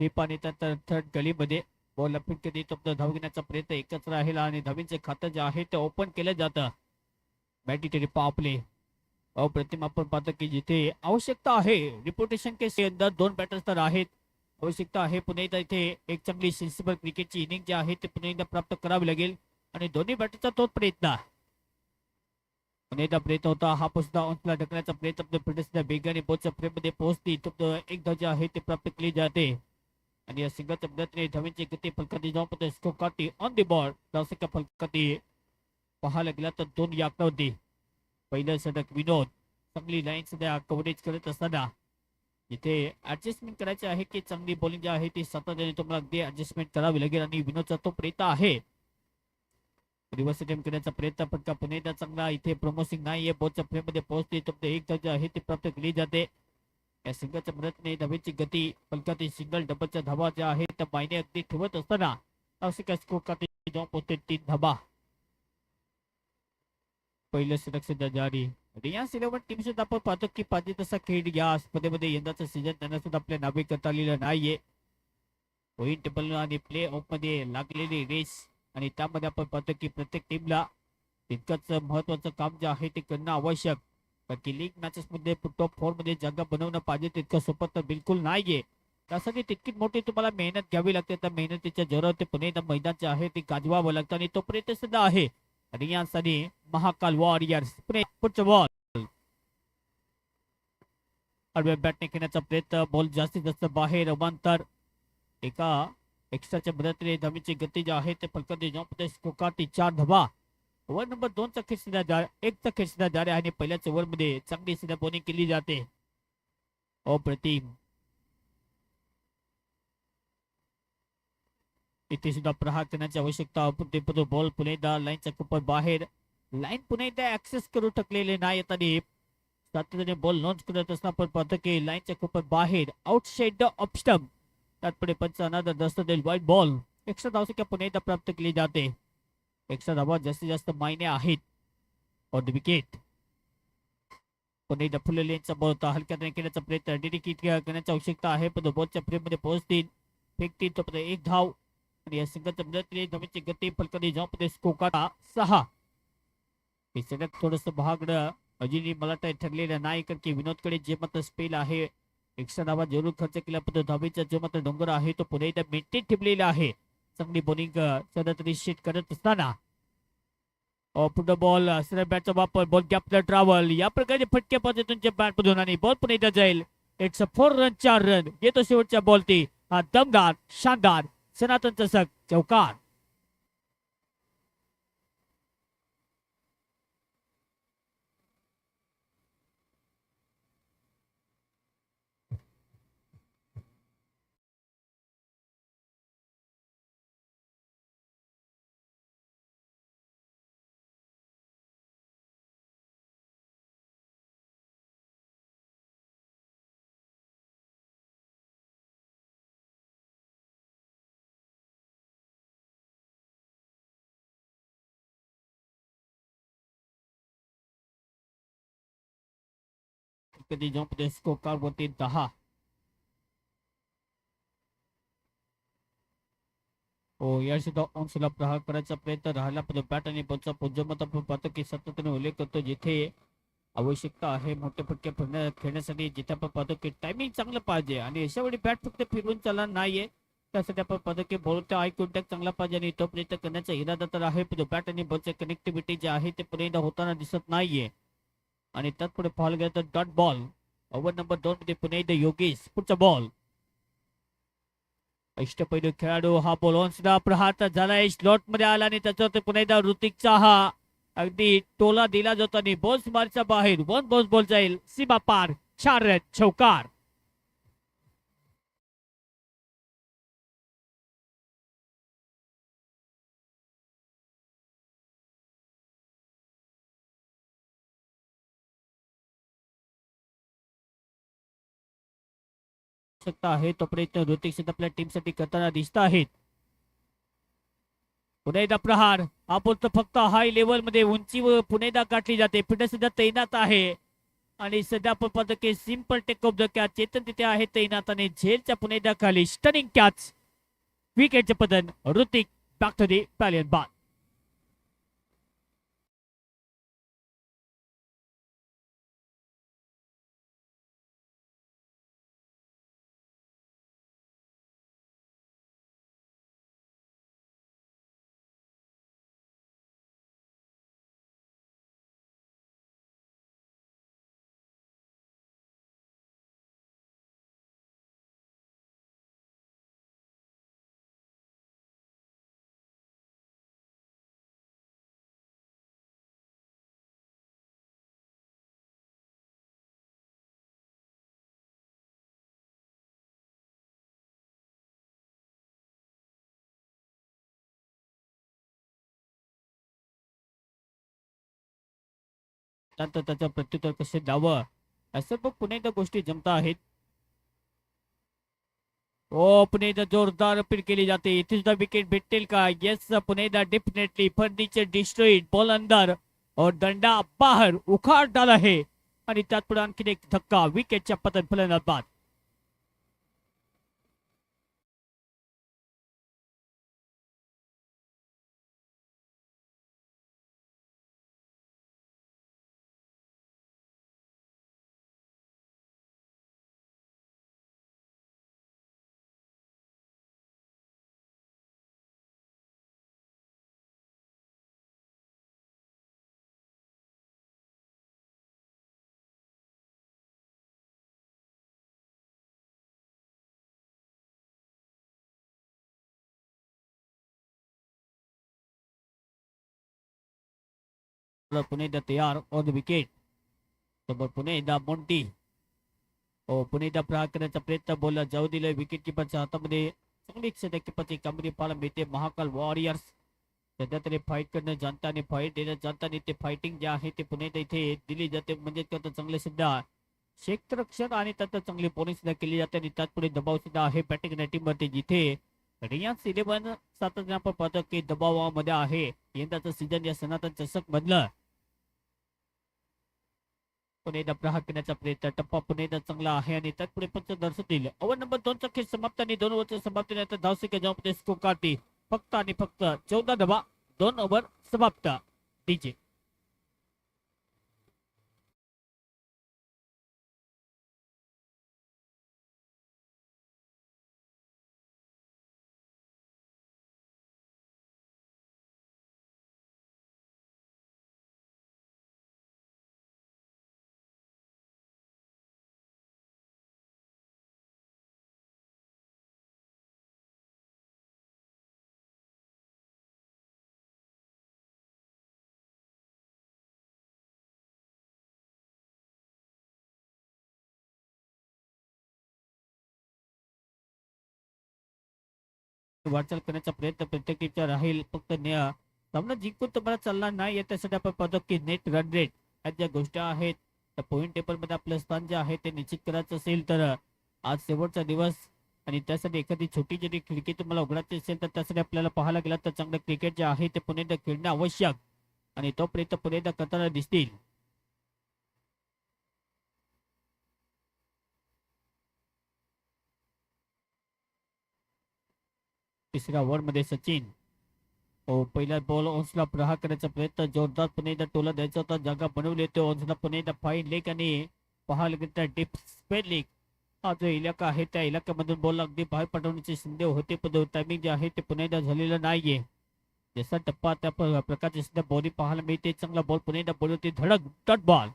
दीप आणि त्यानंतर third गलीमध्ये ball लपीट कधी तो धाव घेण्याचा प्रयत्न एकच राहील आणि धावींचे खातं जे आहे ते ओपन केलं जातं. मॅटिटरी पावप्ले अप्रतिम आपण पाहतो की जिथे आवश्यकता आहे रिपोर्टेशन के अंदर दोन बॅटर्स तर आहेत. आवश्यकता आहे पुन्हा एकदा इथे एक चांगली सेन्सिबल क्रिकेटची इनिंग जी आहे ते पुन्हा एकदा प्राप्त करावी लागेल आणि दोन्ही बॅटरचा तोच प्रयत्न. पुन्हा एकदा प्रयत्न होता हा पुसदा अंशला ढकलण्याचा प्रयत्न फिटनेसच्या वेगाने बोलच्या फ्रेममध्ये पोहोचली तो एक धाव जे आहे ते प्राप्त केली जाते आणि या सिंगलच्या मदतीने धावींची गती फलकाती जाऊन पण स्कोरकार्टी ऑन दी बॉल धावसंख्या फलकाती पाहायला गेला तर 2 या आकड्यावरती. पहिलं षटक विनोद चांगली लाईन सध्या कव्हरेज करत असताना इथे ऍडजस्टमेंट करायचे आहे की चांगली बॉलिंग जी आहे ती सातत्याने तुम्हाला अगदी ऍडजस्टमेंट करावी लागेल आणि विनोदचा तो प्रयत्न आहे रिव्हर्स अटेम्प्ट करण्याचा प्रयत्न पण का पुन्हा एकदा चांगला इथे प्रमोसिंग नाहीये बॉलच्या फ्रेम मध्ये पोहोचते तर एक धाव जी आहे ती प्राप्त केली जाते. या सिंगलच्या मदतीने धावेची गती फलकातील सिंगल डबलच्या धावा ज्या आहेत त्या मायने अगदी ठेवत असताना आवश्यक स्कोर जाऊन पोहोचते 3 धावा. पहिलं षटक सध्या जारी. रिलायन्स 11 टीम सुद्धा आपण पाहतो की पाहिजे तसा खेळ या स्पर्धेमध्ये यंदाचं सीझन त्यांना सुद्धा आपल्या नावे करता आलेलं नाहीये. पॉइंट टेबल आणि प्ले ऑफ मध्ये लागलेली रेस आणि त्यामध्ये आपण पाहतो की प्रत्येक टीमला तितकंच महत्वाचं काम जे आहे ते करणं आवश्यक. कारण की लीग मॅचेस मध्ये टॉप 4 मध्ये जागा बनवणं पाहिजे तितकं सोपं तर बिलकुल नाहीये. त्यासाठी तितकीच मोठी तुम्हाला मेहनत घ्यावी लागते. त्या मेहनतीच्या जोरावर ते पुणे मैदान जे आहे ते गाजवावं लागतं आणि तो प्रयत्न सुद्धा आहे रिलायन्स आणि महाकाल वॉरियर्स. पुढचा बॉल बॅटने खेळण्याचा प्रयत्न बॉल जास्तीत जास्त बाहेर अवांतर एका एक्स्ट्राच्या मदतीने धावीची गती जी आहे ते फलकाती जाऊन स्कोरकार्टी 4 धावा. ओव्हर नंबर 2 चा खेळ सुद्धा 1 चा खेळ सुद्धा जारी आहे आणि पहिल्याच ओव्हर मध्ये चांगली सुद्धा बॉलिंग केली जाते. अप्रतिम इथे सुद्धा प्रहार करण्याची आवश्यकता. बॉल पुन्हा एकदा लाईनच्या खूप बाहेर लाईन पुन्हा एकदा ऍक्सेस करू टाकलेले नाहीत आणि सातत्याने बॉल लॉन्च करत असताना आपण पाहतो की लाईनच्या खूप बाहेर आउटसाइड द ऑफ स्टंप त्यापुढे पंचांना दस्त देईल वाईट बॉल. एक्स्ट्रा धावसंख्या पुन्हा एकदा प्राप्त केली जाते. एक्स्ट्रा धावा जास्तीत जास्त मायने आहेत ऑन द विकेट. पुन्हा एकदा फुल लेनचा बॉल होता हलक्याने केल्याचा प्रयत्न डिडिकेट करण्याची आवश्यकता आहे पण बॉलच्या फ्रेम मध्ये पोहोचतील फेकतील तो एक धाव आणि या सिंगलच्या मदतीने धावेची गती फलकाती जाऊन स्कोरकार्टा 6. हे सगळ्यात थोडस महागडं अजूनही मला काही ठरलेलं नाही कारण की विनोदकडे जे मात्र स्पेल आहे एक्स्ट्रा धावा जरूर खर्च केल्या पण धावेचा जो मात्र डोंगर आहे तो पुन्हा एकदा मेंटेन ठेवलेला आहे. चांगली बॉलिंग सध्या तरी शेट करत असताना पुढे बॉल सरळ बॅटचा वापर बॉल गॅप ट्रॅव्हल या प्रकारे फटक्या पद्धतीच्या बॅट मधून आणि बॉल पुन्हा एकदा जाईल. इट्स 4 रन 4 रन येतो शेवटच्या बॉलती हा दमदार शानदार सनातन चषक चौकार. कधी जाऊन स्कोर वरती 10. हो या सुद्धा अंशला प्रहार करायचा प्रयत्न राहिला पण बॅट आणि बॉलचा पुंजमत आपण पाहतो की सातत्याने उल्लेख करतो जिथे आवश्यकता आहे मोठे फटके खेळण्यासाठी जिथे आपण पाहतो की टायमिंग चांगलं पाहिजे आणि अशा वेळी बॅट फक्त फिरवून चालणार नाहीये. त्यासाठी आपण पाहतो की बॉलचा आय कॉन्टॅक्ट चांगला पाहिजे आणि तो प्रयत्न करण्याचा इरादा तर आहे पण बॅट आणि बॉलची कनेक्टिव्हिटी जे आहे ते पुन्हा होताना दिसत नाहीये आणि त्यात पुढे पाहायला गेलं तर डॉट बॉल ओव्हर नंबर 2 मध्ये पुन्हा एकदा योगेश. पुढचा बॉल अष्टपैलू खेळाडू हा बॉल सुद्धा प्रहार झालाय स्लॉट मध्ये आला आणि त्याच्यावर पुन्हा एकदा ऋतिकचा हा अगदी टोला दिला जातो आणि बॉल मारच्या बाहेर 1 बॉल जाईल सीमा पार 4 रन चौकार. आहे तो प्रयत्न ऋतिक आपल्या टीम साठी करताना दिसत आहेत. पुन्हा एकदा प्रहार हा बोलतो फक्त हाय लेवल मध्ये उंचीवर पुन्हा एकदा गाठली जाते फिटनेस सुद्धा तैनात आहे आणि सध्या आपण पाहतो की simple take off the catch Chetan तिथे आहे तैनात आणि झेलच्या पुणे खाली स्टनिंग कॅच विकेटचे पतन Hrithik back to the pavilion ball. त्यानंतर त्याचं प्रत्युत्तर कसे द्यावं असं बघ पुणे एकदा गोष्टी जमता आहेत. ओ पुणे एकदा जोरदार अपील केली जाते. इथे सुद्धा विकेट भेटेल का? येस पुणे एकदा डेफिनेटली फर्निचर डिस्ट्रॉइड बॉल अंदर और दंडा बाहेर उखाड़ डाला है आणि त्यात पुढे आणखी एक धक्का विकेटच्या पतन फलंदाज बाद. पुणे एकदा तयार ऑन द विकेट. समोर पुणे एकदा मोंटी. हो पुणे एकदा प्रहार करण्याचा प्रयत्न बोलला जाऊ दिलं विकेट किपरच्या हातामध्ये. चांगली सध्या किपरची कामगिरी पाहायला मिळते महाकाल वॉरियर्स. सध्या तरी फाईट करणं जाणता आणि फाईट देणं जाणता आणि ते फायटिंग जे आहे ते पुणे इथे दिली जाते म्हणजे चांगले सुद्धा क्षेत्ररक्षण आणि त्यात चांगली बॉलिंग सुद्धा केली जाते आणि त्यात पुढे दबाव सुद्धा आहे बॅटिंग टीमवरती जिथे रिलायन्स 11 सातत्याने आपण पाहतो की दबावामध्ये आहे. यंदाचं सीझन या सनातन चषक मधलं पुणे प्रहार करण्याचा प्रयत्न टप्पा पुणे चांगला आहे आणि त्यात पुढे पंच दर्शवतील. ओव्हर नंबर 2 खेळ समाप्त आणि 2 ओव्हरच्या समाप्तीनंतर धावसंख्या ज्यामध्ये स्कोर काढते फक्त आणि फक्त 14 धावा 2 ओव्हर समाप्त. डीजे वाटचाल करण्याचा प्रयत्न प्रत्येक टीमचा राहील फक्त सामना जिंकून तुम्हाला चालणार नाही. त्यासाठी आपण पाहतो की नेट रन रेट ह्या ज्या गोष्टी आहेत त्या पॉईंट टेबल मध्ये आपलं स्थान जे आहे ते निश्चित करायचं असेल तर आज शेवटचा दिवस आणि त्यासाठी एखादी छोटी जरी खिडकी तुम्हाला उघडायची असेल तर त्यासाठी आपल्याला पाहायला गेला तर चांगलं क्रिकेट जे आहे ते पुणे खेळणं आवश्यक आणि तोपर्यंत पुणे करताना दिसतील. तिसऱ्या ओव्हर मध्ये सचिन हो पहिल्या बॉल ओन्सला प्रहार करण्याचा प्रयत्न जोरदार पुणे टोला द्यायचा होता जागा बनवली होती ओन्सला पुणे फाईन लेग आणि पाहायला गेलं डीप स्पेन लेग हा जो इलाका आहे त्या इलाक्यामधून बॉल अगदी बाहेर पाठवण्याची संधी होते पण टायमिंग जे आहे ते पुणे झालेलं नाहीये. जसा टप्पा त्या प्रकारची सध्या बॉलिंग पाहायला मिळते चांगला बॉल पुणे बोलवते धडक डॉट बॉल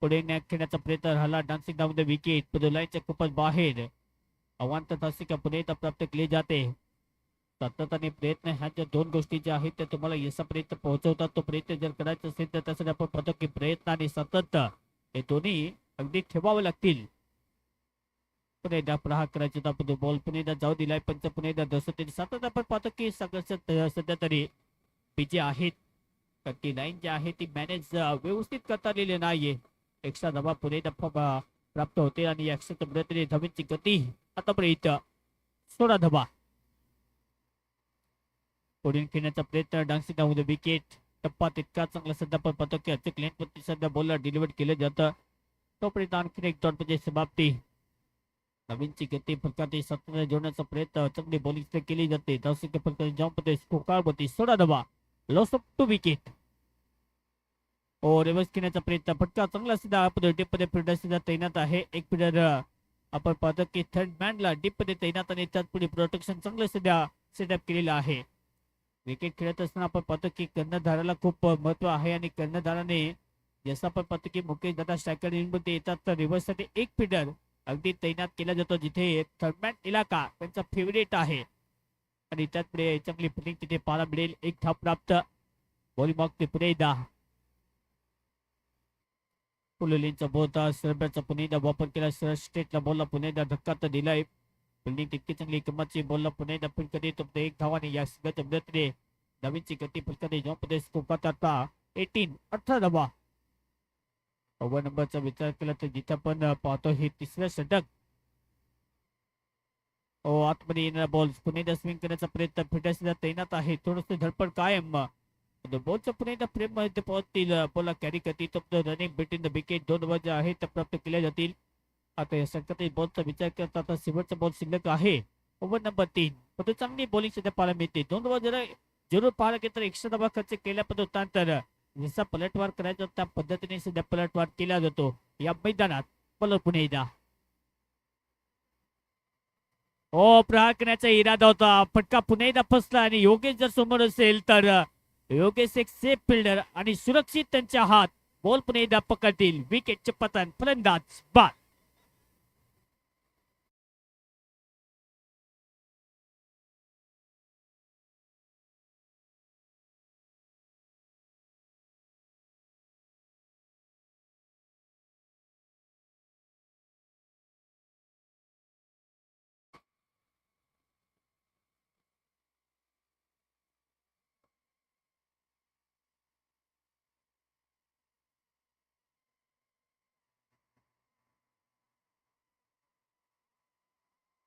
पुढे खेळण्याचा प्रयत्न राहिला डान्सिंग डाऊन द विकेट पण खूपच बाहेर अवांतर धावसंख्या पुणे प्राप्त केली जाते. सातत्याने प्रयत्न ह्या ज्या दोन गोष्टी ज्या आहेत त्या तुम्हाला यशापर्यंत पोहोचवतात. तो प्रयत्न जर करायचा असेल तर त्यासाठी आपण पाहतो की प्रयत्न आणि सातत्य हे दोन्ही अगदी ठेवावे लागतील. पुणे प्रहार करायचे तर बॉल पुणे जाऊ दिलाय पंच पुणे दर्शवते सातत्य आपण पाहतो की सध्या तरी पिचे आहेत तर ती लाईन जी आहे ती मॅनेज व्यवस्थित करता आलेली नाहीये. एक्स्ट्रा धावा पुणे प्राप्त होते आणि एक्स्ट्रा मदतीने धावांची गती आतापर्यंत 16 धावा. पुढील खेळण्याचा प्रयत्न डान्सिंग डाऊन द विकेट टप्पा तितका चांगला सध्या आपण पाहतो की अचूक लेनवरती सध्या बॉलला डिलिव्हर केलं जातं. तोपर्यंत आणखीन एक डॉट म्हणजे समाप्ती. नवीनची गती फलकाची सतत जोडण्याचा प्रयत्न चांगली बॉलिंग केली जाते. धावसंख्या फलकाची जॉम्पमध्ये स्कोकारवरती 16 धावा. Loss of 2 wicket. रिव्हर्स घेण्याचा प्रयत्न फटका चांगला सुद्धा आपण डीप मध्ये फिल्डर सुद्धा तैनात आहे. एक फिल्डर आपण पाहतो की थर्ड मॅनला डीप मध्ये तैनात आणि त्यात पुढे प्रोटेक्शन चांगलं सध्या सेटअप केलेलं आहे. विकेट खेळत असताना आपण पाहतो की कर्णधाराला खूप महत्व आहे आणि कर्णधाराने जसं आपण पाहतो की मुकेश दादा स्ट्रायकर मध्ये येतात तर रिव्हर्स साठी एक फिल्डर अगदी तैनात केला जातो जिथे थर्डमॅन इलाका त्यांचा फेवरेट आहे आणि त्यात पुढे चांगली फिल्डिंग तिथे पाहायला मिळेल. एक धाव प्राप्त. बॉलिंग मागते पुढे एकदा पुलेलींचा बोलता सरब्याचा पुणे एकदा वापर केला. सर स्टेटला बॉलला पुणे एकदा धक्का तर दिलाय. फिल्डिंग तितकी चांगली किंमतची बॉलला पुणे एकदा फिल्ड कधी तो एक धावाने या सगळ्याच्या मदतीने नवीनची गती फलकाने जॉबमध्ये स्कोपात आता 18 धावा. ओव्हर नंबरचा विचार केला तर जिथे आपण पाहतो हे तिसरं षटक. आतमध्ये येणारा बॉल पुणे स्विंग करण्याचा प्रयत्न फिल्डर तैनात आहे. थोडस धडपड कायम बॉलच्या पुणे फ्रेम मध्ये पोहोचतील. बॉलला कॅरी करतील running between the wicket 2 over ज्या आहेत त्या प्राप्त केल्या जातील. आता या षटकातील बॉलचा विचार करता आता शेवटचा बॉल शिल्लक आहे. Over number 3. पण चांगली बॉलिंग सध्या पाहायला मिळते. 2 ओव्हर जरा जरूर पाहायला गेलं तर एक्स्ट्रा धावा खर्च केल्या तर जसा पलटवार करायचा त्या पद्धतीने सध्या पलटवार केला जातो या मैदानात. बॉलर पुणे एकदा प्रहार करण्याचा इरादा होता. फटका पुन्हा एकदा फसला आणि योगेश जर समोर असेल तर योगेश एक सेफ फिल्डर आणि सुरक्षित त्यांच्या हात बॉल पुन्हा एकदा पकडतील. विकेटचे पतन. फलंदाज बाद.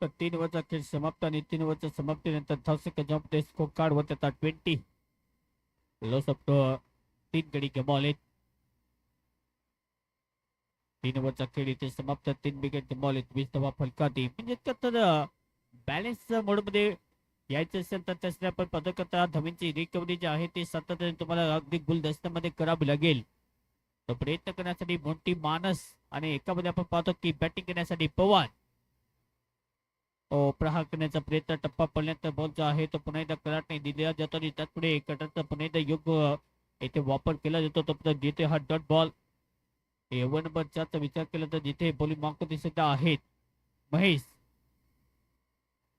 तर 3 ओव्हरचा खेळ समाप्त आणि 3 ओव्हरच्या समाप्तीनंतर धावसंख्या जॉब स्कोर कार्ड वर येतात 20. लॉस ऑफ 3 गडी गमावले. 3 ओव्हरचा खेळ इथे समाप्त. 3 विकेट गमावले. 20 धावा फलकाती. म्हणजे तर बॅलन्स मोडमध्ये यायचं असेल तर त्यासाठी आपण पदकता धवींची रिकव्हरी जी आहे ती सातत्याने तुम्हाला अगदी गुलदस्त्यामध्ये करावी लागेल. तो प्रयत्न करण्यासाठी मोठी मानस आणि एकामध्ये आपण पाहतो की बॅटिंग करण्यासाठी पवार प्रहार करण्याचा प्रयत्न टप्पा पडल्यानंतर बॉल जो आहे तो पुन्हा एकदा कराटने दिला जातो आणि त्यात पुढे कटाचा पुन्हा एकदा योग्य येथे वापर केला जातो. तो जिथे हा डॉट बॉल ओव्हर नंबर 4चा विचार केला तर जिथे बॉलिंग मागतो सुद्धा आहेत महेश.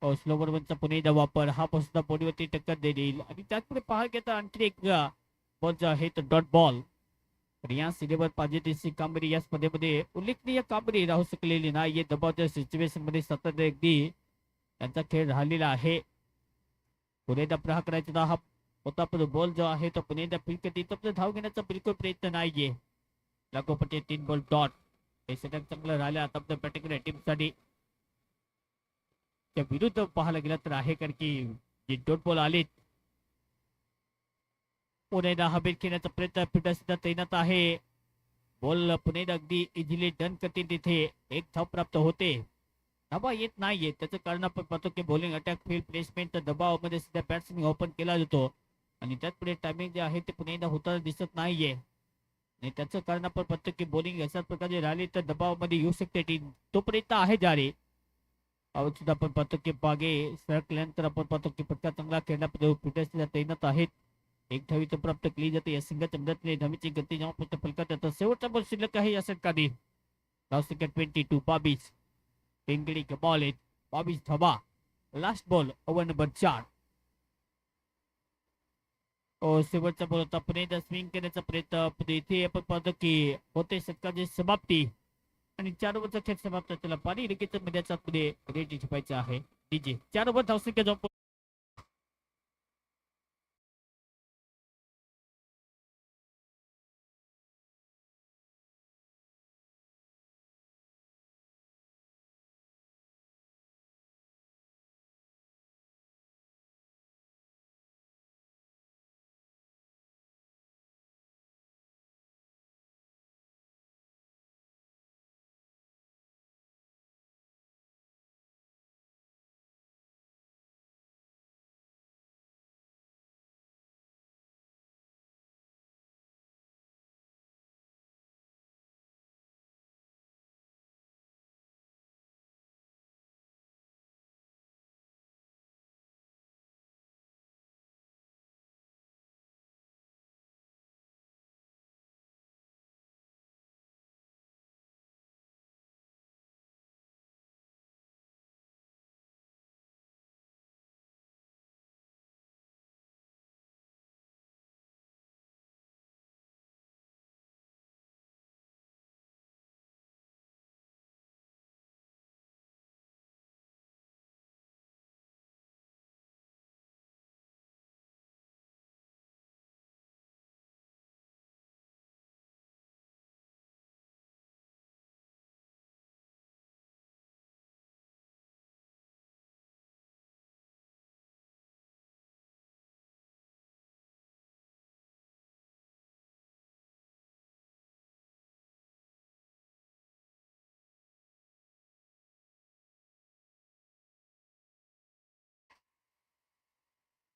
स्लोवर वनचा पुन्हा एकदा वापर हा सुद्धा बॉडीवरती टक्कर देईल आणि त्यात पुढे पाहायला घेता आणखी एक बॉल जो आहे तो डॉट बॉल. या सिनेवर पाहिजे तशी कामगिरी या स्पर्धेमध्ये उल्लेखनीय कामगिरी राहू शकलेली नाही. दबावच्या सिच्युएशन मध्ये सतत अगदी त्यांचा खेळ राहिलेला आहे. पुणे एकदा प्रहार करायचा हा होता पण बॉल जो आहे तो पुणे एकदा फिरकती धाव घेण्याचा बिलकुल प्रयत्न नाहीये. लागोपाठी 3 बॉल डॉट. हे षटक चांगलं राहिलं आता बॅटिंग टीम साठी त्या विरुद्ध पाहायला गेला तर आहे कारण की जे डॉट बॉल आलेत पुणे एकदा हवेत खेळण्याचा प्रयत्न फिल्डर सुद्धा तैनात आहे. बॉल पुणे अगदी इझिली डन करतील. तिथे एक धाव प्राप्त होते. धावा येत नाहीये त्याचं कारण आपण पाहतो की बॉलिंग अटॅक फील्ड प्लेसमेंट दबावामध्ये सुद्धा बॅट्समॅन ओपन केला जातो आणि त्यात पुढे टायमिंग जे आहे ते पुन्हा एकदा होताना दिसत नाहीये आणि त्याचं कारण आपण पाहतो की बॉलिंग अशाच प्रकारे राहिली तर दबावामध्ये येऊ शकते टीम. तोपर्यंत आहे जारे सुद्धा आपण पाहतो की बागे सरकल्यानंतर आपण पाहतो की पटका चांगला खेळण्यामध्ये तैनात आहेत. एक धावी तर प्राप्त केली जाते या संघाच्या मदतीने. धावीची गती जेव्हा फलकात येतात शेवटचा बॉल शिल्लक आहे या षटकातील. धाव संख्या 22. 22 3 गडी गमावलेत. 22 धावा. Last ball over number 4. शेवटचा बॉल होता पुणे स्विंग करण्याचा प्रयत्न इथे आपण पाहतो की होते षटकाची समाप्ती आणि 4 ओव्हरचा खेळ समाप्त. त्याला पाणी लगेच मध्ये पुढे रेडी ठेवायचा आहे. डीजे 4 ओव्हर धावसंख्या जाऊन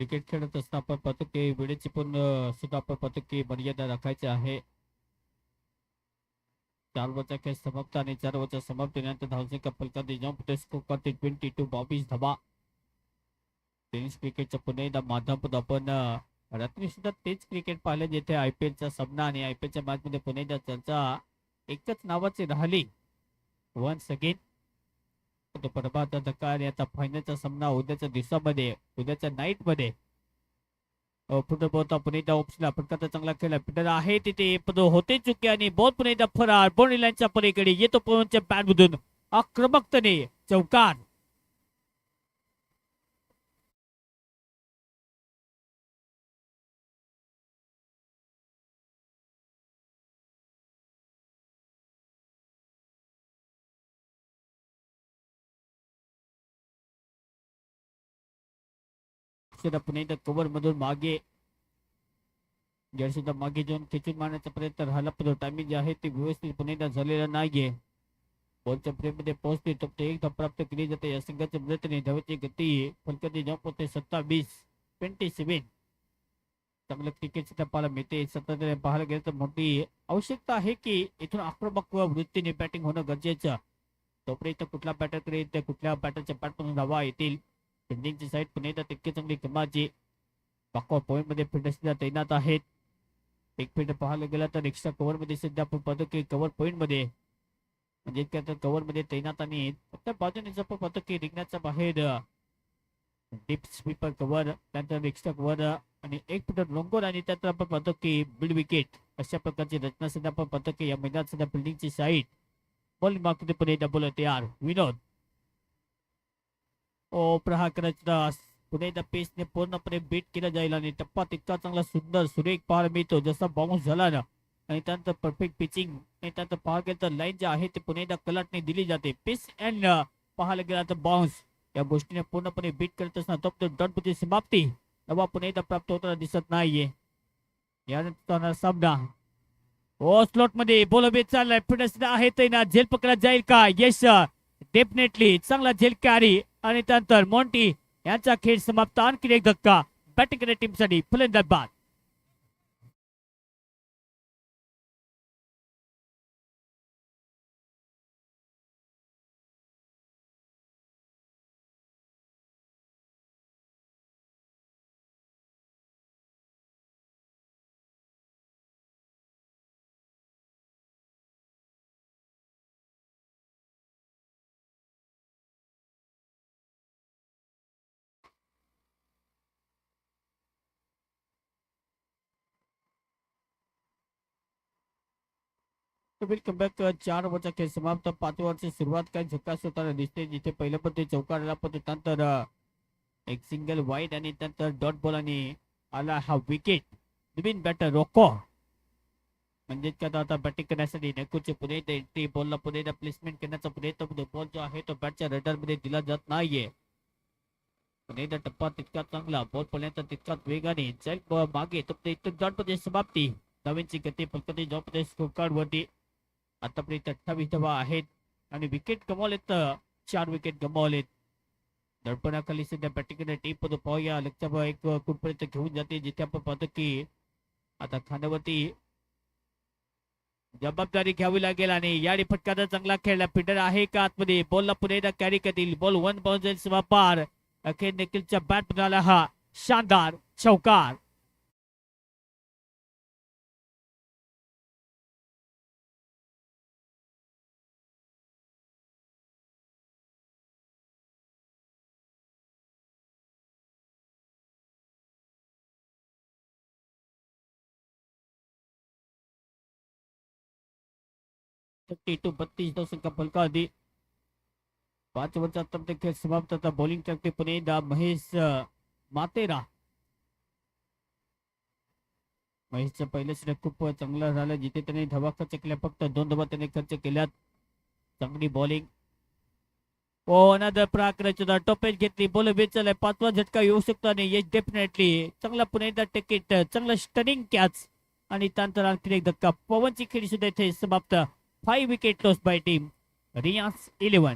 क्रिकेट खेळत असताना आपण पाहतो की वेळेची पण सुद्धा आपण पाहतो की मर्यादा राखायची आहे. 4 ओव्हरचा खेळ समाप्त आणि 4 ओव्हरच्या समाप्तीनंतर धावसंख्या फलकात जंप स्कोर करते 22 धावा. टेनिस क्रिकेटचं पुन्हा एकदा माध्यमातून आपण रात्री सुद्धा तेच क्रिकेट पाहिलं जिथे IPLचा सामना आणि IPLच्या मॅच मध्ये पुन्हा एकदा चर्चा एकच नावाची राहिली वन्स अगेन. तो प्रभात धक्का आणि आता फायनलचा सामना उद्याच्या दिवसामध्ये उद्याच्या नाईट मध्ये फुटबॉलचा पुन्हा एकदा ऑप्शनला फटकाचा चांगला खेळ पिटर आहे तिथे होते चुके आणि बॉल पुन्हा एकदा फरार बाउंड्री लाईनच्या पलीकडे येतो पवनच्या बॅट मधून आक्रमकतेने चौकार. पुन्हा एकदा कव्हर मधून मागे सुद्धा मागे जाऊन खेचून मारण्याचा प्रयत्न राहिला पण टायमिंग जे आहे ते व्यवस्थित पुन्हा एकदा झालेला नाहीये. बॉलच्या फ्रेममध्ये पोहोचते फक्त एक धाव प्राप्त केली जाते. या संघाच्या मदतीने धावेची गती फलकाची जंप होते 27 चांगलं क्रिकेट सुद्धा पाहायला मिळते. सतत पाहायला गेलं तर मोठी आवश्यकता आहे की इथून आक्रमक वृत्तीने बॅटिंग होणं गरजेचं. तोपर्यंत कुठल्या बॅटरकडे ते कुठल्या बॅटरच्या बॅटमधून धावा येतील. फिल्डिंगची साईड पुन्हा एकदा तितकी चांगली कमाची बॅकवर्ड पॉईंट मध्ये फिल्डर सुद्धा तैनात आहेत. एक फिल्डर पाहायला गेला तर एक्स्ट्रा कव्हर मध्ये सध्या आपण पाहतो की कव्हर पॉईंट मध्ये म्हणजे कव्हर मध्ये तैनात आणि फक्त बाजूने आपण पाहतो की रिंगणाच्या बाहेर डीप स्वीपर कव्हर त्यानंतर एक्स्ट्रा कव्हर आणि एक फिल्डर लोंगोर आणि त्यानंतर आपण पाहतो की मिड विकेट अशा प्रकारची रचना सध्या आपण पाहतो की या मैदानात सध्या फिल्डिंगची साईड बॉल मागते पुढे डबल तयार विनोद प्रहार करायचा पुन्हा एकदा पेसने पूर्णपणे बीट केलं जाईल आणि टप्पा तितका चांगला सुंदर सुरेख पाहायला मिळतो जसा बाउन्स झाला ना आणि त्यानंतर परफेक्ट पिचिंग आणि त्यानंतर पाहायला गेलं तर लाईन जी आहे ते पुन्हा एकदा कलाटने दिली जाते. पिच अँड पाहायला गेला तर बाउन्स या गोष्टीने पूर्णपणे बीट करत असताना डॉटमध्ये समाप्ती नवा पुन्हा एकदा प्राप्त होताना दिसत नाहीये. यानंतर सामना स्लॉट मध्ये बोलबे चाललाय फिटनेस आहे तैनात झेल पकडला जाईल का. यस डेफिनेटली चांगला झेल कॅरी आणि त्यानंतर मॉन्टी यांचा खेळ समाप्त. आणखी एक धक्का बॅटिंग टीम साठी फलंदाज बाद. Welcome back. 4 ओव्हरचा खेळ समाप्त. 5 ओव्हरची सुरुवात काही झकास होताना दिसते जिथे पहिलं पण ते चौकाराला पण त्यानंतर एक सिंगल वाईड आणि त्यानंतर डॉट बॉल आणि आला हा विकेट. नवीन बॅटर रोको म्हणजे आता बॅटिंग करण्यासाठी नेकूचे पुणे एंट्री बॉलला पुणे प्लेसमेंट करण्याचा प्रयत्न बॉल जो आहे तो बॅटच्या रडार मध्ये दिला जात नाहीये. पुणे टप्पा तितका चांगला बॉल पडल्यानंतर तितकाच वेगाने चल मागे तो डॉट मध्ये समाप्ती. नवीनची गती फलकती जॉब स्कोर कार्ड वरती आतापर्यंत 28 धावा आहेत आणि विकेट गमावलेत 4 विकेट गमावलेत. दडपणाखाली सध्या बॅटिंग टीम पण पाहूया लक्षात एक कुठपर्यंत घेऊन जाते जिथे आपण पाहतो की आता खांद्यावरती जबाबदारी घ्यावी लागेल आणि या फटकाचा चांगला खेळला फिल्डर आहे का आतमध्ये बॉलला पुढे कॅरी करतील. बॉल 1 बाउन्स पार अखेर निखिलच्या बॅट मिळाला हा शानदार चौकार. टू 32 धावसंख्या फलका आधी 5 ओव्हरचा आता खेळ समाप्त. आता बॉलिंग करते पुणे महेश मातेरा. महेशचं पहिलं श्रेय खूप चांगलं झालं जिथे त्याने धावा खर्च केल्या फक्त 2 धावा त्याने खर्च केल्यात. चांगली बॉलिंग अनदर प्राकराची टोपेज घेतली बॉल वेचलाय 5वा झटका येऊ शकतो आणि येस डेफिनेटली चांगला पुन्हा एकदा टिकेट चांगला स्टनिंग कॅच आणि त्यानंतर आणखी एक धक्का. पवनची खेळी सुद्धा इथे समाप्त. 5 विकेट लॉस बाय टीम रियान्स 11.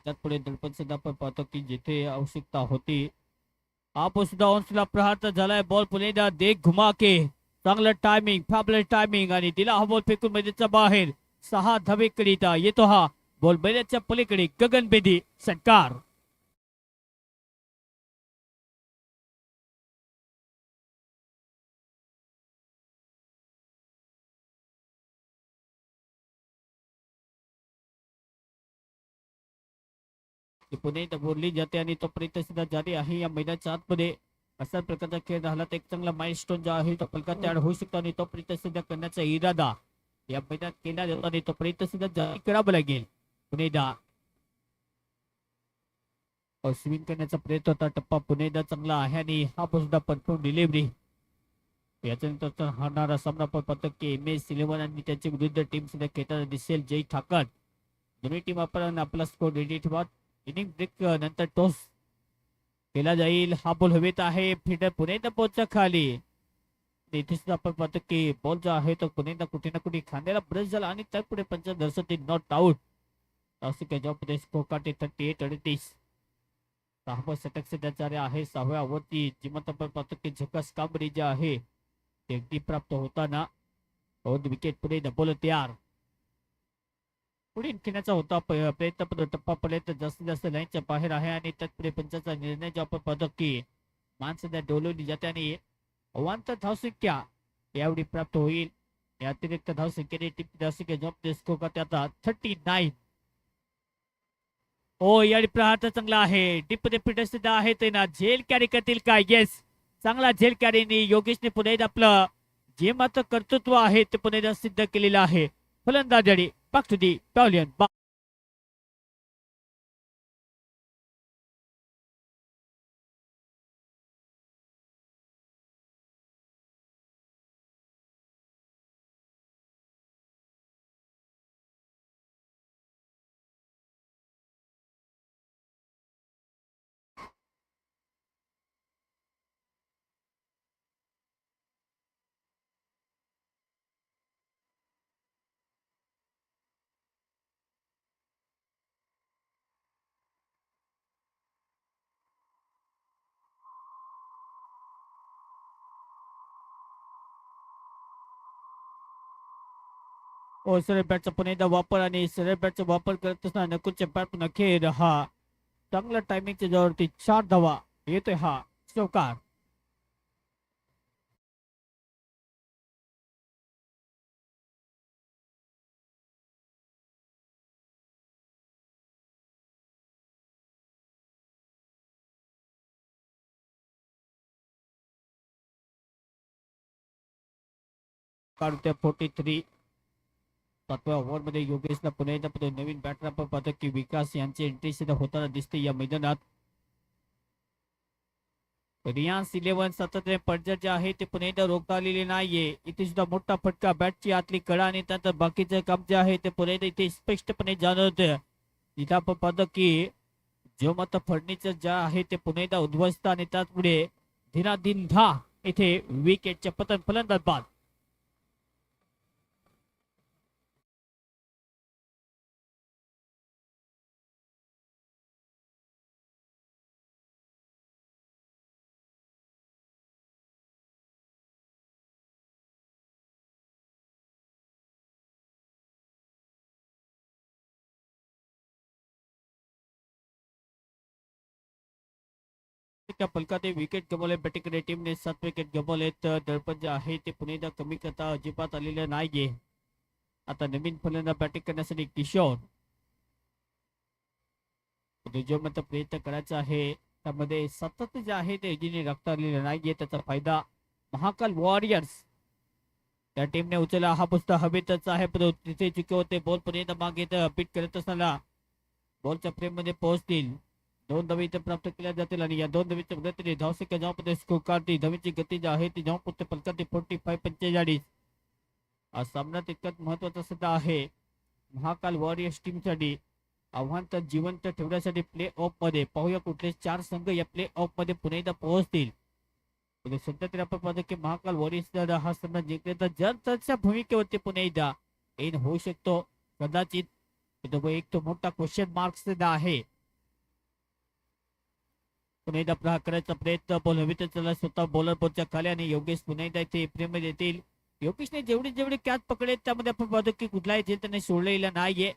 त्यात पुढे दडपण सुद्धा आपण पाहतो की जिथे आवश्यकता होती आपण सुद्धा ऑनस्ला प्रहार झालाय. बॉल पुन्हा देख घुमा के चांगलं टायमिंग फॅबलेस टायमिंग आणि दिला हा बॉल फेकून मैदानाच्या बाहेर. 6 धावेकरिता येतो हा बॉल मैदानाच्या पलीकडे. गगन बेदी षटकार. पुणे बोलली जाते आणि तोपर्यंत सुद्धा जारी आहे या मैदानाच्या आतमध्ये. अशा प्रकारचा खेळ झाला तर एक चांगला माइलस्टोन जो आहे तो फलकात तयार होऊ शकतो आणि तोपर्यंत सुद्धा करण्याचा इरादा या मैदानात केला जातो आणि तोपर्यंत सुद्धा जारी करावं लागेल. पुणेदा स्विंग करण्याचा प्रयत्न होता. टप्पा पुणेदा चांगला आहे आणि हा सुद्धा परफॉर्म डिलिव्हरी. याच्यानंतर होणारा सामना आपण पाहतो की MS11 आणि त्याची विरुद्ध टीम सुद्धा खेळताना दिसेल. जय ठाकर दोन्ही टीम आपण आपला स्कोर रेडी ठेवा. इनिंग ब्रेक नंतर टॉस केला जाईल. हा बॉल हवेत आहे. फिल्डर पुन्हा पोहोचचा खाली. इथे सुद्धा आपण पाहतो की बॉल जो आहे तो पुन्हा कुठे ना कुठे खांद्याला ब्रश झाला आणि त्या पुढे पंच दर्शवते नॉट आउट. जॉब स्कोर काटे 38-38. 6 षटक सध्या जारी आहे. 6व्या ओव्हरची जिमत आपण पाहतो की झकास कामगिरी जी आहे ते अगदी प्राप्त होताना विकेट पुढे बॉल तयार. पुढे खेळण्याचा होता प्रयत्न पण टप्पा पर्यंत जास्तीत जास्त लाईनच्या बाहेर आहे आणि त्यात पंचाचा निर्णय जो आपण पाहतो की मान सध्या डोलवली जाते आणि अवांतर धावसंख्या यावेळी प्राप्त होईल. या अतिरिक्त धावसंख्येने टीम धावसंख्या जॉब स्कोर करते आता 39. हो यावेळी प्रहार चांगला आहे. डीपमध्ये फिटर सुद्धा आहे ते ना झेल कॅरी करतील काय. येस चांगला झेल कॅरीने योगेशने पुन्हा आपलं जे मात्र कर्तृत्व आहे ते पुन्हा सिद्ध केलेलं आहे. फलंदाजी back to the pavilion. हो सरळ बॅटचा पुन्हा एकदा वापर आणि सरळ बॅटचा वापर करत असताना नकुलच्या बॅट अखेर हा चांगला टायमिंगच्या जवळती 4 धावा येतोय हा चौकार. काढतोय 43. 7व्या ओव्हरमध्ये योगेशला पुन्हा एकदा नवीन बॅटर आपण पाहतो की विकास यांची एंट्री सुद्धा होताना दिसते या मैदानात. रियान्स 11 सातत्याने पडझड जे आहे ते पुन्हा एकदा रोखता आलेले नाहीये. इथे सुद्धा मोठा फटका बॅटची आतली कडा आणि त्यानंतर बाकीचे काम जे आहे ते पुन्हा एकदा इथे स्पष्टपणे जाणवत. इथे आपण पाहतो की जो मत फर्निचर जे आहे ते पुन्हा एकदा उद्ध्वस्त आणि त्याचपुढे धीराधीन धा इथे विकेटचे पतन फलंदाज बाद. त्या फलकात विकेट गमावले. बॅटिंग टीमने 7 विकेट गमावले. दडपण जे आहे ते पुन्हा एकदा कमी करता अजिबात आलेलं नाहीये. आता नवीन फलंदाज बॅटिंग करण्यासाठी किशोर जो मात्र प्रयत्न करायचा आहे त्यामध्ये सतत जे आहे ते इंजिनियर राखता आलेलं नाहीये. त्याचा फायदा महाकाल वॉरियर्स त्या टीमने उचलला. हा पुस्तक हवेतच आहे पण तिथे चुके होते. बॉल पर्यंत मागे बीट करत असताना बॉलच्या फ्रेम मध्ये पोहोचतील. 2 धावा इथे प्राप्त केल्या जातील आणि या 2 धावीच्या मदतीने धावसंख्या जेव्हा स्कोर काढते. धावीची गती जी आहे ती जेव्हा पुढे फलकात 45-45. हा सामना तितकाच महत्वाचा सुद्धा आहे महाकाल वॉरियर्स टीमसाठी. आव्हान तर जिवंत ठेवण्यासाठी प्ले ऑफ मध्ये पाहूया कुठले 4 संघ या प्ले ऑफ मध्ये पुन्हा एकदा पोहोचतील. सध्या तरी आपण पाहतो की महाकाल वॉरियर्स हा सामना जिंकले तर जर त्याच्या भूमिकेवरती पुन्हा एकदा येईन होऊ शकतो. कदाचित एक तो मोठा क्वेश्चन मार्क सुद्धा आहे. पुन्हा एकदा प्रहार करायचा प्रयत्न, बॉल हवेत चला स्वतः बॉलर बोलच्या खाली आणि योगेश पुन्हा एकदा इथे प्रेम देतील. योगेशने जेवढी जेवढी कॅच पकडेल त्यामध्ये आपण पाहतो की कुठलाही झेल त्यांनी सोडलेला नाहीये.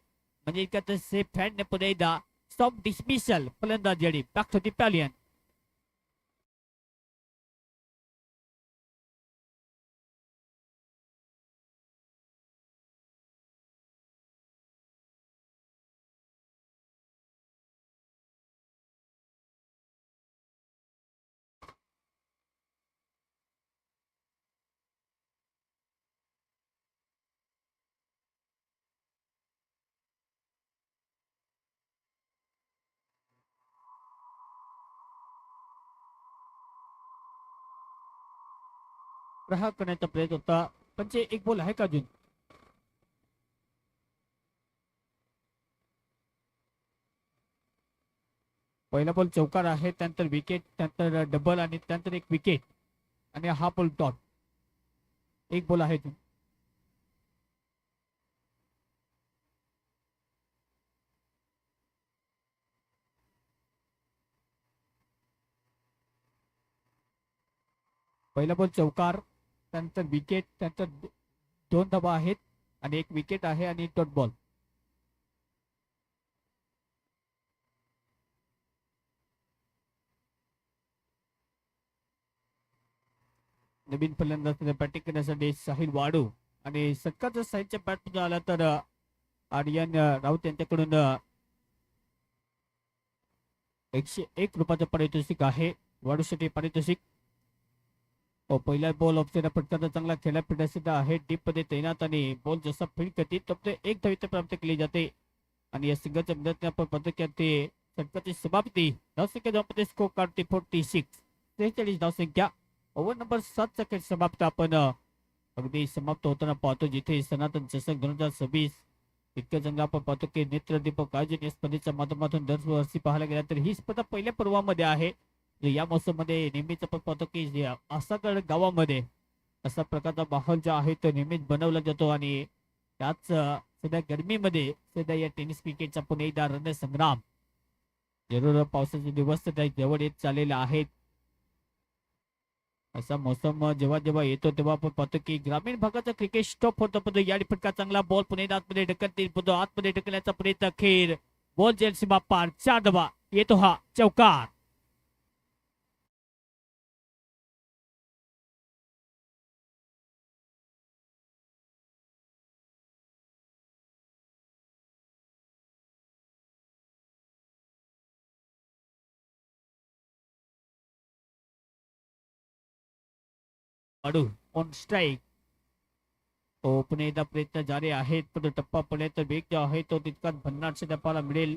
म्हणजे इतका तर सेफ हँडने पुन्हा एकदा स्टॉप डिसमिसल फलंदाज जडी बॅक टू दी पॅलियन. प्रहार करण्याचा प्रयत्न होता पण ते एक बॉल आहे का अजून. पहिला बॉल चौकार आहे, त्यानंतर विकेट, त्यानंतर डबल आणि त्यानंतर एक विकेट आणि हा बॉल डॉट. एक बॉल आहे अजून. पहिला बॉल चौकार, त्यानंतर विकेट, त्यानंतर दोन धावा आहेत आणि एक विकेट आहे आणि डॉट बॉल. नवीन फलंदाज बॅटिंग करण्यासाठी साहिल वाडू आणि सत्कारच्या साईडच्या बॅटमध्ये आला तर आर्यन राऊत यांच्याकडून 101 रुपयाचं पारितोषिक आहे. वाढूसाठी पारितोषिक. पहिला बॉल ऑफसाईड फटकाचा चांगला खेळापट्टा सुद्धा आहे. डीप मध्ये तैनात आणि बॉल जसा फील्ड करते तब एक धावित प्राप्त केली जाते आणि या सिंगलच्या मदतीने आपण पाहतो की ते षटकाची समाप्ती. धावसंख्या धावमध्ये स्कोर काढते 46. 43 धावसंख्या. ओव्हर नंबर 7चा खेळ समाप्त आपण अगदी समाप्त होताना पाहतो, जिथे सनातन चषक 2026 इतकं चांगलं आपण पाहतो की नेत्रदीपक आयोजन या स्पर्धेच्या माध्यमातून दरवर्षी पाहायला गेला तर ही स्पर्धा पहिल्या पर्वामध्ये आहे. या मोसम मध्ये नेहमीच आपण पाहतो की आसागड गावामध्ये असा प्रकारचा माहोल जो आहे तो नेहमीच बनवला जातो आणि त्याच सध्या गरमीमध्ये सध्या या टेनिस क्रिकेटचा पुन्हा एकदा रणसंग्राम. जरूर पावसाचे दिवस सध्या जवळ येत चाललेले आहेत. असा मोसम जेव्हा जेव्हा येतो तेव्हा आपण पाहतो की ग्रामीण भागाचा क्रिकेट स्टॉप होतो. पण या फटका चांगला बॉल पुन्हा आतमध्ये ढकलतील, आतमध्ये ढकलण्याचा प्रयत्न. अखेर बॉल जेल सीमा पार. 4 धावा. येतो हा चौकार. वाडू ऑन स्ट्राईक. पुन्हा एकदा प्रयत्न जारी आहेत पण टप्पा पडण्याचा वेग जो आहे तो तितकाच भन्नाट सध्या पाहायला मिळेल.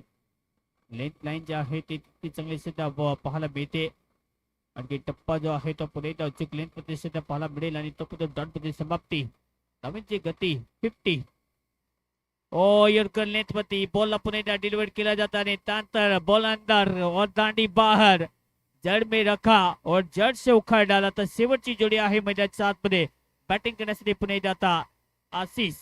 लेंथ लाईन जी आहे ती तितकी चांगली सध्या पाहायला मिळते. आणखी टप्पा जो आहे तो पुन्हा एकदा अचूक लेंथ मध्ये सध्या पाहायला मिळेल आणि तो पुढे डॉट मध्ये समाप्ती. धावांची गती 50. यॉर्कर लेंथ मध्ये बॉलला पुन्हा एकदा डिलिव्हर केला जाता आणि त्यानंतर बॉल अंदर और दांडी बाहेर. जड़ में रखा और जड़ से उखाड़ डाला. तर शेवटची जोडी आहे मैदानाच्या आतमध्ये बॅटिंग करण्यासाठी पुन्हा एकदा आता आशिष.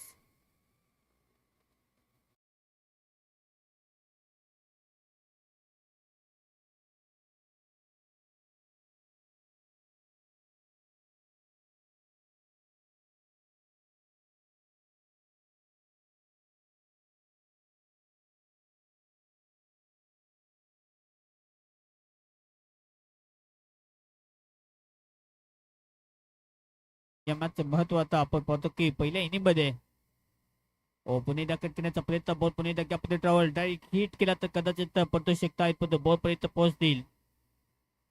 या मॅचचं महत्व आता आपण पाहतो की पहिल्या इनिंग मध्ये पुन्हा एकदा कट करण्याचा प्रयत्न. बॉल पुन्हा एकदा गॅपमध्ये ट्रॅव्हल डायरेक्ट हिट केला तर कदाचित पडतो शकता आहेत पण बॉल पर्यंत पोहोचतील.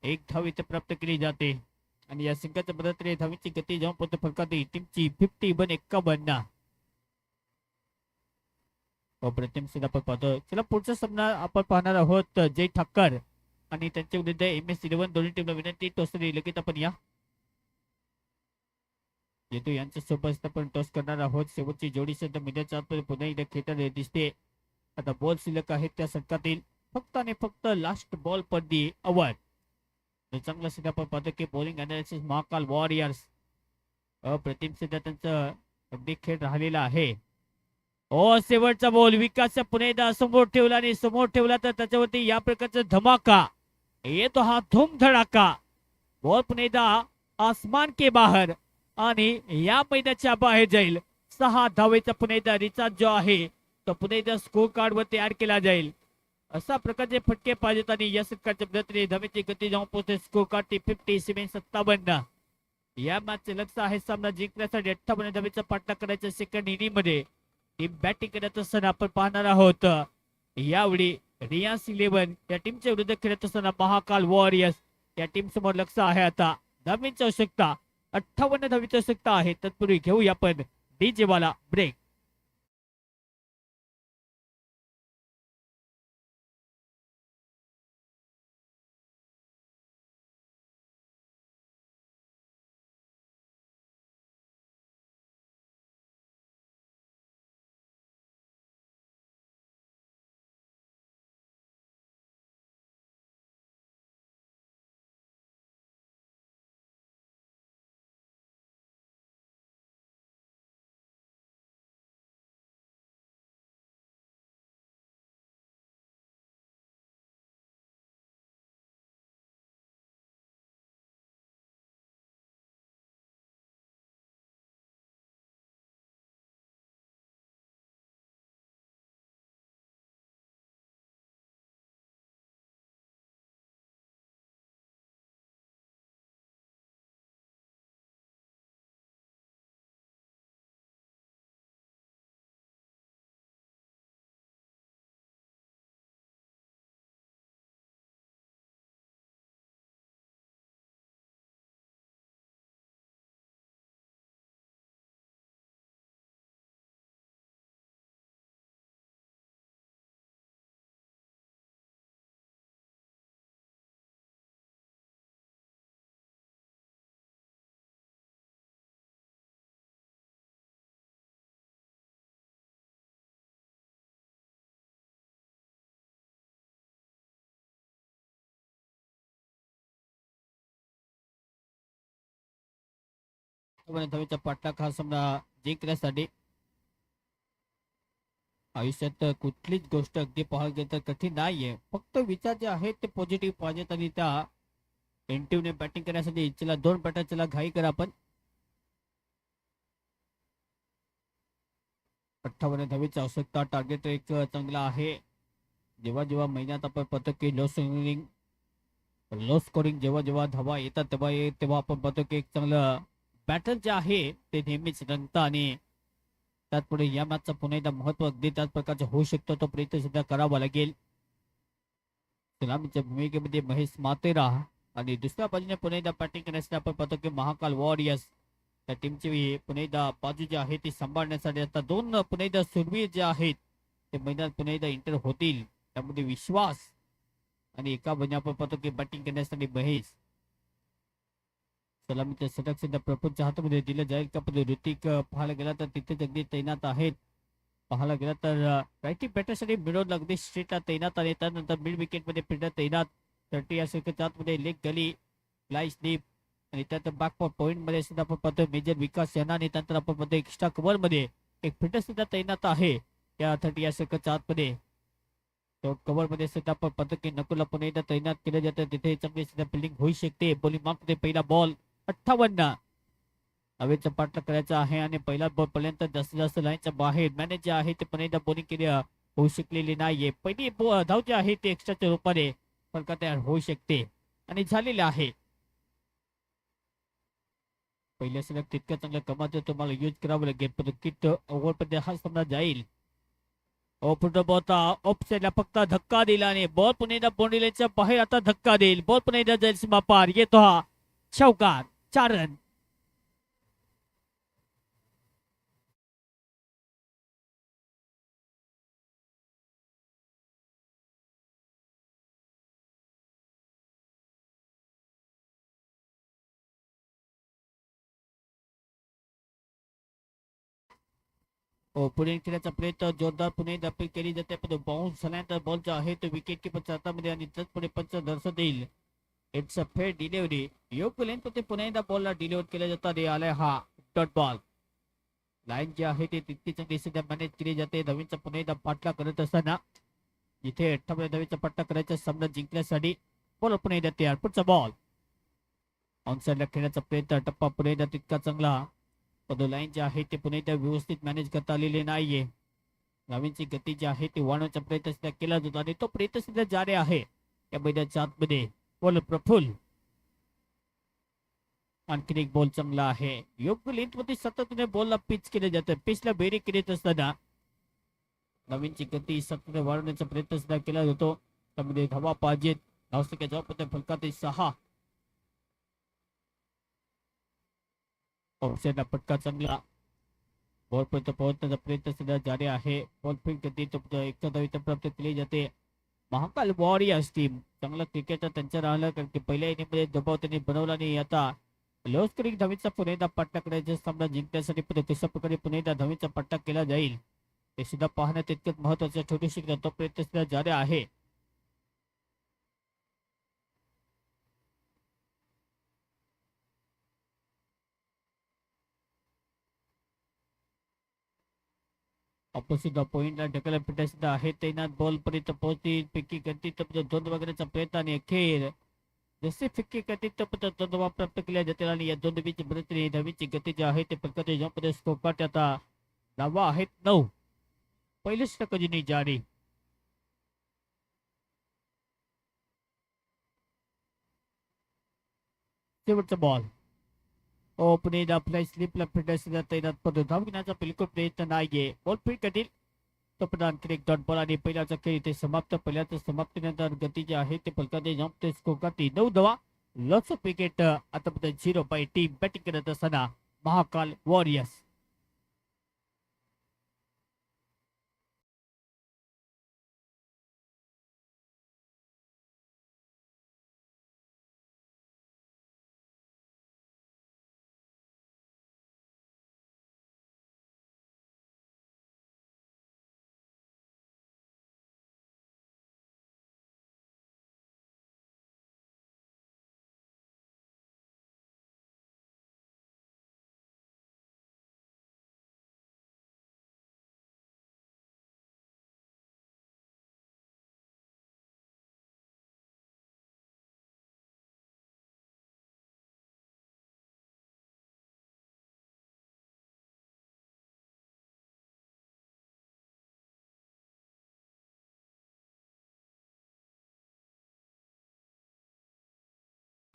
एक धाव इथे प्राप्त केली जाते आणि या संघाच्या मदतीने धावीची गती जाऊन पोहोचते फलकात टीमची 50-51. प्रतिम सुद्धा आपण पाहतो. चला पुढचा सामना आपण पाहणार आहोत जय ठाकर आणि त्यांच्या विरुद्ध MS11. दोन्ही टीमला विनंती टॉस लगेच आपण या येतो यांच्या सोबत आपण टॉस करणार आहोत. शेवटची जोडी सध्या मैदानाच्या आतमध्ये पुन्हा एकदा खेळताना दिसते. आता बॉल शिल्लक आहेत त्या षटकातील फक्त आणि फक्त लास्ट बॉल पर दी ओव्हर. चांगला सध्या आपण पाहतो की बॉलिंग अनालिसिस महाकाल वॉरियर्स अप्रतिम सध्या त्यांचं अगदी खेळ राहिलेला आहे. शेवटचा बॉल विकास पुन्हा एकदा समोर ठेवला आणि समोर ठेवला तर त्याच्यावरती या प्रकारचा धमाका येतो, हा धूम धडाका. बॉल पुन्हा एकदा आसमान के बाहेर आणि या मैदानाच्या बाहेर जाईल. 6 धावेचा पुन्हा एकदा रिचार्ज जो आहे तो पुन्हा एकदा स्कोर कार्ड वर तयार केला जाईल. अशा प्रकारचे फटके पाहिजेत आणि या षटकाच्या मदतीने धावेची गती जाऊन पोहोचते स्कोर कार्ड 57. या मॅचचे लक्ष आहे सामना जिंकण्यासाठी 58 धावेचा पाठलाग करायचा सेकंड इनिंग मध्ये. टीम बॅटिंग करत असताना आपण पाहणार आहोत. यावेळी रियास 11 या टीमच्या विरुद्ध खेळत असताना महाकाल वॉरियर्स या टीम समोर लक्ष आहे. आता धावेची आवश्यकता 58 धावेची आवश्यकता आहे. तत्पूर्वी घेऊया आपण डीजे वाला ब्रेक. धावेचा पाठलाग हा सामना जिंकण्यासाठी आयुष्यात कुठलीच गोष्ट अगदी पाहायला गेलं तर कठीण नाहीये. फक्त विचार जे आहेत ते पॉझिटिव्ह पाहिजेत आणि त्या एंटिव्हने बॅटिंग करण्यासाठी चला 2 बॅटर चला घाई करा आपण. 58 धावेची आवश्यकता. टार्गेट एक चांगला आहे. जेव्हा जेव्हा महिन्यात आपण पाहतो की लो स्कोरिंग जेव्हा जेव्हा धावा येतात तेव्हा आपण पाहतो की एक चांगलं बॅटर जे आहे ते नेहमीच रंगतं आणि त्याचपुढे या मॅचचा पुन्हा एकदा महत्व अगदी त्याच प्रकारचे होऊ शकतो. तो प्रयत्न सुद्धा करावा लागेल. सलामीच्या भूमिकेमध्ये महेश मातेरा आणि दुसऱ्या बाजूने पुन्हा एकदा बॅटिंग करण्यासाठी आपण पाहतो की महाकाल वॉरियर्स त्या टीमची पुन्हा एकदा बाजू जी आहे ती सांभाळण्यासाठी आता 2 पुन्हा एकदा सुरवीर जे आहेत ते मैदानात पुन्हा एकदा एंटर होतील. त्यामध्ये विश्वास आणि एका बाजूने आपण पाहतो की बॅटिंग करण्यासाठी महेश. सलामीचे षटक सुद्धा प्रफुल्लच्या हातामध्ये दिलं जाईल का? पण ऋतिक पाहायला गेला तर तिथेच अगदी तैनात आहेत. पाहायला गेला तर रायटी बॅटरसाठी मिडोन अगदी स्ट्रेटला तैनात आणि त्यानंतर मिड विकेट मध्ये फिल्डर तैनात. 30 या षटकाच्या आतमध्ये लेग गली फ्लाय स्लीप आणि त्यात बॅक पॉइंट मध्ये सुद्धा आपण पाहतो मेजर विकास यांना आणि त्यानंतर आपण पाहतो एक्स्ट्रा कव्हर मध्ये एक फिल्डर सुद्धा तैनात आहे त्या 30 या षटकाच्या आतमध्ये. कव्हर मध्ये सुद्धा आपण पाहतो की नकुलला पुन्हा एकदा तैनात केलं जातं. तिथे चांगली सुद्धा फिल्डिंग होऊ शकते. बॉलिंग मार्क मध्ये पहिला बॉल 58 हवेचा पाठलाग करायचा आहे आणि पहिला बॉल पर्यंत जास्तीत जास्त लाईनच्या बाहेर मॅनेज जे आहे ते पुन्हा एकदा बॉलिंग केली होऊ शकलेली नाहीये. पहिली धाव जी आहे ती एक्स्ट्राच्या रूपाने फलका तयार होऊ शकते आणि झालेले आहे. पहिल्या सलग तितक्या चांगल्या कमाचं तुम्हाला यूज करावं लागेल. पण किती ओव्हरमध्ये हा सामना जाईल. ऑफ साईडला फक्त धक्का दिला आणि बॉल पुन्हा एकदा बाउंड्री लाईनच्या बाहेर आता धक्का देईल. बॉल पुन्हा एकदा जाईल सीमा पार. येतो हा चौकार. 4 रन. पुढे खेळण्याचा प्रयत्न जोरदार पुणे अपील केली जाते पण बाउन्स झाल्यानंतर बॉल जो आहे तो विकेट किपरच्या हातामध्ये आणि त्याच पुढे पंच दर्शक देईल. It's a fair delivery. योग्य लेंथ पुन्हा एकदा बॉलला डिलिव्हर केला जातात. आलाय हा डॉट बॉल. लाईन जी आहे ती तितकी चांगली सध्या मॅनेज केली जाते. धावींचा पुन्हा एकदा पाठलाग करत असताना जिथे 58 धावीचा पट्टा करायचा सामना जिंकण्यासाठी बॉल पुन्हा एकदा तयार. पुढचा बॉल ऑनसाइडला खेळण्याचा प्रयत्न, टप्पा पुन्हा एकदा तितका चांगला, पण लाईन जी आहे ते पुन्हा एकदा व्यवस्थित मॅनेज करता आलेली नाहीये. धावींची गती जी आहे ती वाढवण्याचा प्रयत्न सुद्धा केला जातो आणि तो प्रयत्न सुद्धा जारी आहे या मैदानाच्या आतमध्ये. बॉल प्रफुल्ल, आणखीन एक बॉल चांगला आहे. योग्य लेंथ मध्ये सातत्याने बॉलला पिच केले जातं. पिचला बेरी केलीत असताना नवीनची गती सातत्याने वाढवण्याचा प्रयत्न सुद्धा केला जातो. त्यामध्ये धावा पाहिजेत. धावसंख्या जवळपास फलकात 6. ऑफसाईडला पटका चांगला, बॉल पर्यंत पोहोचण्याचा प्रयत्न सुद्धा जारी आहे. बॉल फिल्ड गती एका धावीत प्राप्त केली जाते. महाकाल वॉरियर्स टीम चांगला क्रिकेटर त्यांच्या राहिला, कारण की पहिल्या इनिंग मध्ये दबाव त्यांनी बनवला आणि आता लष्करी धावीचा पुन्हा एकदा पट्टा करायचा सामना जिंकण्यासाठी कशा प्रकारे पुन्हा एकदा धावीचा पट्टा केला जाईल ते सुद्धा पाहणं तितकंच महत्वाचं. छोटीशी तो प्रयत्न सुद्धा जारी आहे. ऑपोजिट पॉइंटला ढकलत पिटा सुद्धा आहे तैनात. बॉल पर्यंत पोहोचतील. फिक्की गती दोन वगैरेचा प्रयत्न आणि अखेर जसे फिक्की गती दोन धावा प्राप्त केल्या जातील आणि या दोन धावीची मदतीने धावीची गती जी आहे ते प्रकारचे जॉबमध्ये स्कोपाट आता धावा आहेत 9. पहिली षटकजनी जारी. शेवटचा बॉल पुणे आपल्या स्लिपला फिटनेस तैनात पडतो. धाव घेण्याचा बिलकुल प्रयत्न नाहीये. बॉल फिट करतील तो प्रदान एक डॉट बॉल आणि पहिल्याचा खेळ इथे समाप्त. पहिल्याच्या समाप्तीनंतर गती जी आहे ते फलकाचे जॉब ते स्कोर करते 9 धावा. लॉट्स ऑफ विकेट आतापर्यंत 0 बाय टीम बॅटिंग करत असताना महाकाल वॉरियर्स.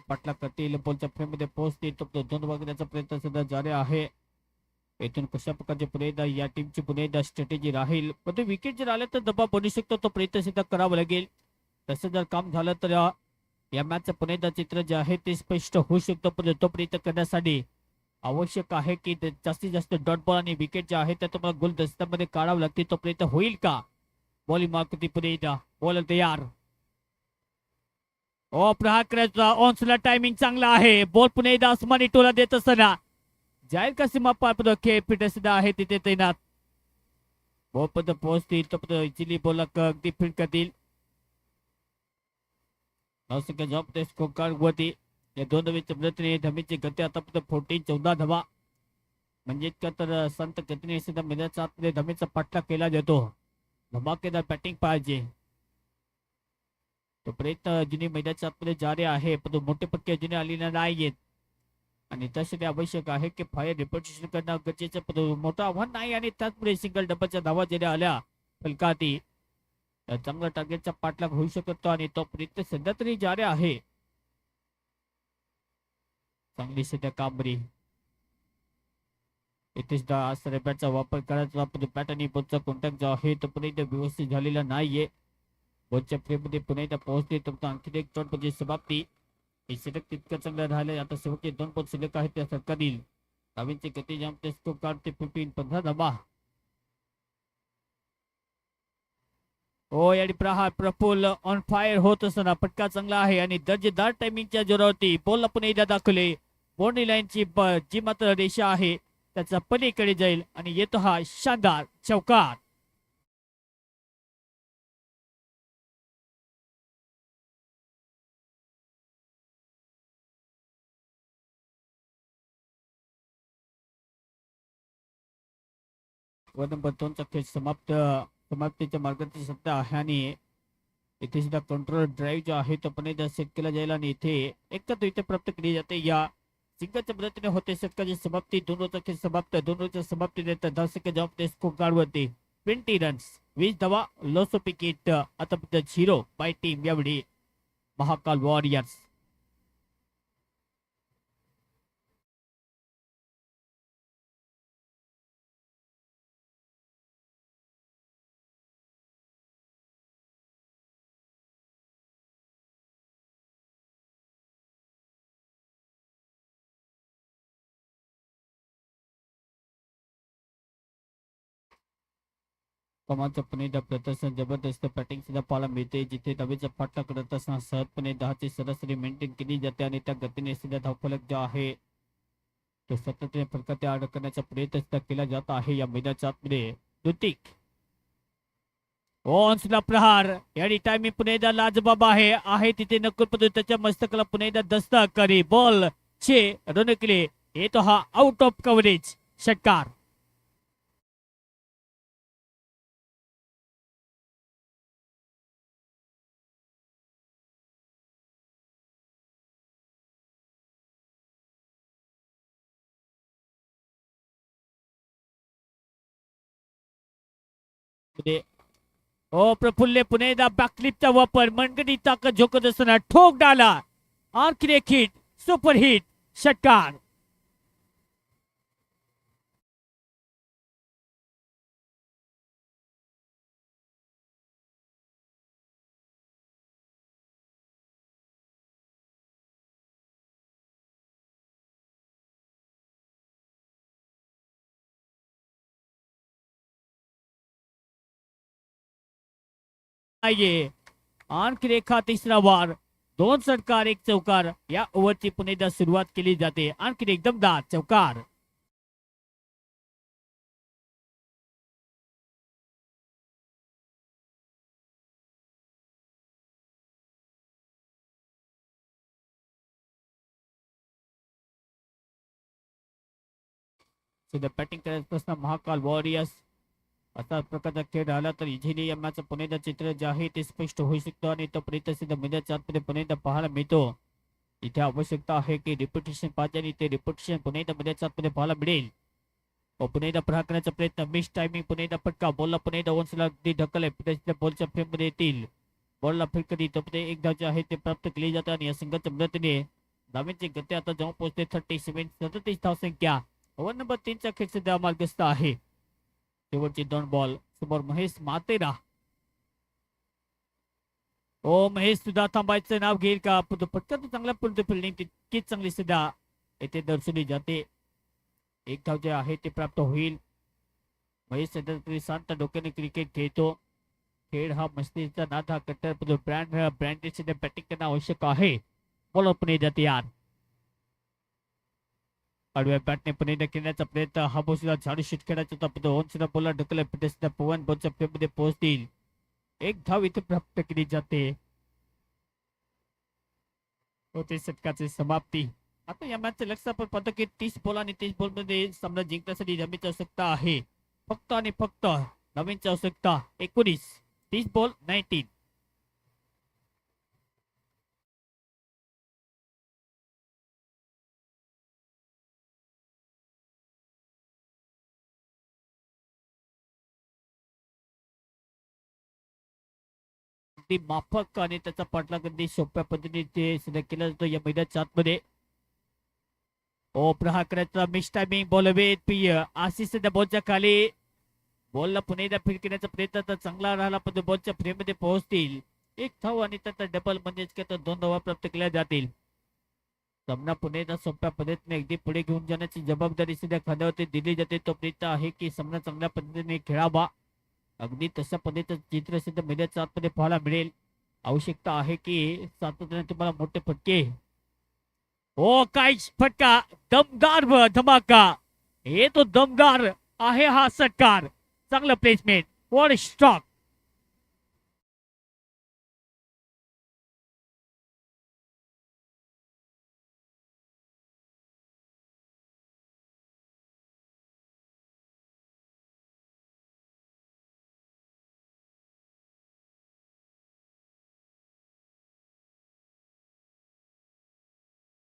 पाटला करतील. बॉलच्या फ्रेम मध्ये पोहोचतील. तो दोन वगैरेचा प्रयत्न सुद्धा जारी आहे. येथून कशा प्रकारचे पुन्हा एकदा या टीमची पुन्हा एकदा स्ट्रॅटेजी राहील. पण विकेट जर आले तर दबाव बनू शकतो. तो प्रयत्न सुद्धा करावा लागेल. तसं जर काम झालं तर या मॅचचं पुन्हा एकदा चित्र जे आहे ते स्पष्ट होऊ शकतं. पण तो प्रयत्न करण्यासाठी आवश्यक आहे की जास्तीत जास्त डॉट बॉल आणि विकेट जे आहे ते तुम्हाला गुलदस्त्यामध्ये काढावं लागते. तो प्रयत्न होईल का? बॉलिंग मार्क पुन्हा एकदा बॉल तयार. प्रहार करायचा. ऑनसला टायमिंग चांगला आहे. बॉल पुन्हा एकदा आसमानी टोला देत असताना जाहीर का सीमा पार खेळ फिटे सुद्धा आहे तिथे तैनात. बॉल पर्यंत पोहोचतील तो इजिली बॉल अगदी फील्ड करतील. जॉब स्कोर कार्ड वरती या दोन धावीच्या मदतीने धावीची गती आता 14 धावा म्हणजे इतका तर संत गतीने सुद्धा मैदानाच्या आतमध्ये धावीचा पाठलाग केला जातो. धमाकेदार बॅटिंग पाहिजे. तो प्रयत्न अजूनही मैदानाच्या आतमध्ये जारी आहे, पण मोठे पटके अजूनही आलेले नाहीयेत आणि त्यासाठी आवश्यक आहे की फायर रिपोर्टेशन करणं गरजेचं, पण मोठं आव्हान नाही आणि त्याचमुळे सिंगल डबलच्या धावा जरी आल्या फलकाती चांगला टार्गेटचा पाठलाग होऊ शकतो आणि तो प्रयत्न सध्या तरी जारी आहे. चांगली सध्या कामगिरी इथेच बॅटचा वापर करायचा, बॅट आणि बॉलचा कॉन्टॅक्ट जो आहे तो पुन्हा व्यवस्थित झालेला नाहीये. बॉलच्या फ्रेममध्ये पुन्हा एकदा पोहोचते तर आणखी एक चोट म्हणजे समाप्ती. हे षटक तितकं चांगलं राहिलं. आता शेवटचे 2 बॉल शिल्लक आहेत त्या षटकातील धावींची गती जाम ते स्कोर काढते 15 धावा. आणि प्रहार प्रफुल्ल ऑन फायर होत असताना पटका चांगला आहे आणि दर्जेदार टायमिंगच्या जोरावरती बॉलला पुन्हा एकदा दाखवले. बाउंड्री लाईनची जी मात्र रेषा आहे त्याचा पलीकडे जाईल आणि येतो हा शानदार चौकार. ओव्हर नंबर 2चा खेळ समाप्तीच्या मार्गाची सत्ता आहे आणि इथे सुद्धा कंट्रोल ड्राईव्ह जो आहे तो पण एकदा सेट केला जाईल आणि इथे एकच इथे प्राप्त केली जाते. या सिंगलच्या मदतीने होते षटकाची समाप्ती. 2 ओव्हरचा खेळ समाप्त. 2 ओव्हरच्या समाप्तीनंतर 10 सेकंद ऑफ द स्कोर कार्डवरती 20 रन्स 20 धावा लॉस ऑफ विकेट आता 0 बाय टीम यावेळी महाकाल वॉरियर्स. कमालचं पण एकदा प्रदर्शन जबरदस्त बॅटिंग सुद्धा पाहायला मिळते. जिथे धावेचा पाठला करत असताना सहजपणे 10ची सरासरी मेंटेन केली जाते आणि त्या गतीने सुद्धा धावफलक जो आहे तो सातत्याने फलकात आड करण्याचा प्रयत्न सुद्धा केला जात आहे या मैदानाच्या आतमध्ये. ऋतिक ओन्सला प्रहार या टायमिंग पुन्हा एकदा लाजबाब आहे तिथे नकुल पद्धत त्याच्या मस्तकाला पुन्हा एकदा दस्तक करी बॉल चे रन केले. येतो हा आउट ऑफ कव्हरेज षटकार. ओ प्रफुल्ले पुन्हा एकदा बॅकलिपचा वापर मनगटी ताकद झोकत असताना ठोक डाला आणखी एक हिट सुपर हिट षटकार. आणखी रेखा तिसरा वार 2 षटकार 1 चौकार या ओव्हरची पुन्हा एकदा सुरुवात केली जाते. आणखी एक दमदार चौकार. सध्या बॅटिंग करत असताना महाकाल वॉरियर्स असा प्रकारचा खेळ राहिला तर इझिली या मॅच पुन्हा एकदा चित्र जे आहे ते स्पष्ट होऊ शकतो आणि तोपर्यंत सुद्धा मैदानाच्या आतमध्ये पुन्हा एकदा पाहायला मिळतो. इथे आवश्यकता आहे की रिपिटेशन पाहिजे आणि ते रिपिटेशन पुन्हा एकदा मैदानाच्या आतमध्ये पाहायला मिळेल. पुन्हा एकदा प्रहार करण्याचा प्रयत्न मिस टायमिंग पुन्हा एकदा फटका बॉलला पुन्हा एकदा ओन्सला अगदी ढकल बॉलच्या फ्रेम मध्ये येतील. बॉलला फिरकली तोपर्यंत एक धाव जे आहे ते प्राप्त केली जाते आणि या संघाच्या मदतीने धावांची गती आता जाऊन पोहोचते 37 धाव संख्या. ओव्हर नंबर 3चा खेळ सध्या मार्गस्थ आहे. शेवटचे 2 बॉल समोर महेश मातेरा. ओ महेश सुद्धा थांबायचं नाव घेईल का? पटकन चांगल्या पुढे फिल्डिंग तितकीच चांगली सुद्धा येथे दर्शवली जाते. एक धाव जे आहे ते प्राप्त होईल. महेश सध्या शांत डोक्याने क्रिकेट खेळतो. खेळ हा मस्तीचा नाद हा कट्टर ब्रँड सध्या बॅटिंग करणं आवश्यक आहे. बॉल पण जाते यार आडव्या बॅटने पण खेळण्याचा प्रयत्न हा बॉल सुद्धा झाडू शूट खेळायचा होता पण ओन सुद्धा बॉलला ढकल सुद्धा पवन बॉलच्या फ्रेम मध्ये पोहोचतील. एक धाव इथे प्राप्त केली जाते. होते षटकाची समाप्ती. आता या मॅचचं लक्ष आपण पाहतो की 30 बॉल आणि 30 बॉल मध्ये सामना जिंकण्यासाठी नवीनची आवश्यकता आहे. फक्त आणि फक्त नवीनची आवश्यकता 19 30 बॉल 19. माफक आणि त्याचा पाठलाग अगदी सोप्या पद्धतीने सुद्धा केला जातो या मैदानाच्या आतमध्ये. ओ प्रहार करायचा मिस टायमिंग बॉल वेट प्रिय आशिष सध्या बॉलच्या खाली बॉलला पुन्हा एकदा फिरकण्याचा प्रयत्न तर चांगला राहिला पण बॉलच्या फ्रेम मध्ये पोहोचतील. एक धाव आणि त्याचा डबल म्हणजेच 2 धावा प्राप्त केल्या जातील. सामना पुन्हा एकदा सोप्या पद्धतीने अगदी पुढे घेऊन जाण्याची जबाबदारी सुद्धा खांद्यावरती दिली जाते. तो प्रयत्न आहे की सामना चांगल्या पद्धतीने खेळावा. अगदी तशा पद्धतीचं चित्र सुद्धा मैदानाच्या आतमध्ये पाहायला मिळेल. आवश्यकता आहे की सातत्याने तुम्हाला मोठे फटके. ओ काय फटका दमदार धमाका. हे तो दमदार आहे हा षटकार. चांगलं placement what stroke.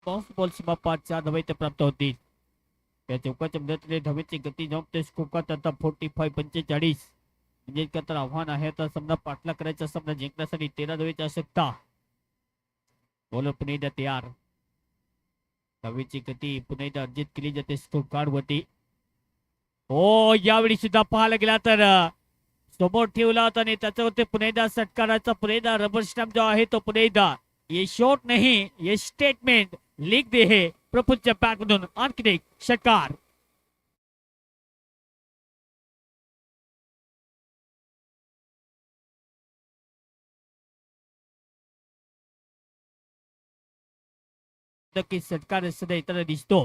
Bounce ball सीमा पार 4 धावा इथे प्राप्त होतील. या चौकाच्या मदतीने धावेची गती जमते स्कोर आता 45-45. म्हणजे इतकं तर आव्हान आहे. आता समजा पाठला करायचा सामना जिंकण्यासाठी 13 धावेची आवश्यकता. बॉलर पुन्हा एकदा तयार. धावेची गती पुन्हा एकदा अर्जित केली जाते स्कोर कार्ड वरती. हो यावेळी सुद्धा पाहायला गेला तर समोर ठेवला होता आणि त्याच्यावरती पुन्हा एकदा षटकाराचा पुन्हा एकदा रबर स्टॅम्प जो आहे तो पुन्हा एकदा ये शॉट नाही ये स्टेटमेंट लिख दे है प्रफुल्लच्या बॅट मधून आणखी एक षटकार. नक्कीच षटकार सध्या इतर दिसतो.